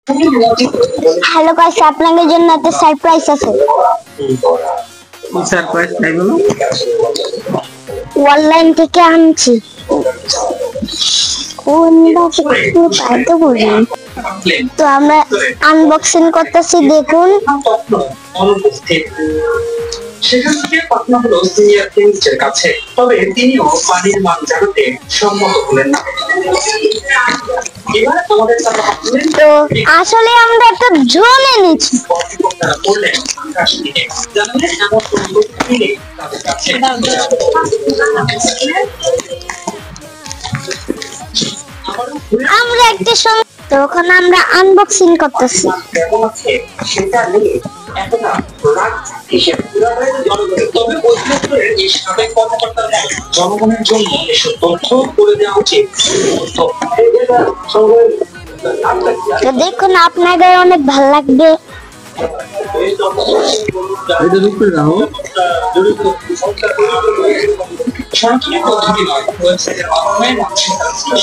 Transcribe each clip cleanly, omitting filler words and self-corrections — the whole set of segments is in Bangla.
হ্যালো গাইস, আপনাদের জন্য একটা সারপ্রাইজ আছে। সারপ্রাইজ তাই বলো? অনলাইন থেকে আনছি। তো আমরা আনবক্সিং করতেছি, দেখুন। সেখান থেকে পাঠানো হলো সিনিয়র কেমিস্টের কাছে, তবে তিনিও পানির মান জানাতে সম্মত হলেন না। তো আসলে আমরা একটা ড্রোন এনেছি। আমরা একটা তখন আমরা আনবক্সিং করতেছি। জনগণের জন্য এসব তথ্য করে দেওয়া উচিত। তো দেখুন, আপনাদের অনেক ভালো লাগবে।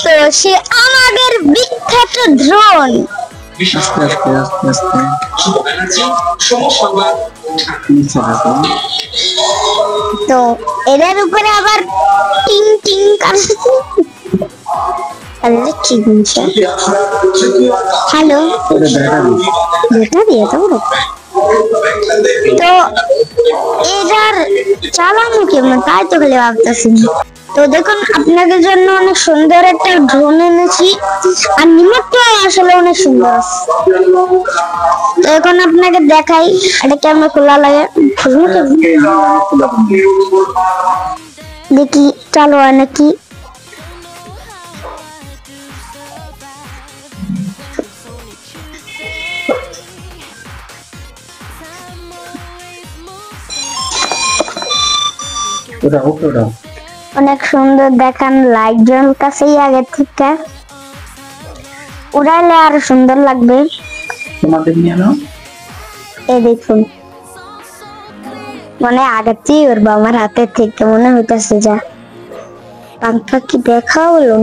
তো সে আমাদের বিখ্যাত ড্রোন। তো এদের উপরে আবার টিং টিং হ্যালো, দিয়ে তো এটার চালানো কেমন তাই তো খালি ভাবতেছি। তো দেখুন, আপনাদের জন্য অনেক সুন্দর একটা ড্রোন এনেছি, আর নিমকটা আসলে অনেক সুন্দর। তো এখন আপনাকে দেখাই এটা কেমন খোলা লাগে। দেখি চালু হয় নাকি। অনেক সুন্দর দেখান, লাইট জ্বলতেছেই আগে থেকে। উড়াইলে আরো সুন্দর লাগবে। এই দেখুন, মানে আগেতেই উড়বো আমার হাতের থেকে মনে হইতেছে। যা পাখি দেখা হলো।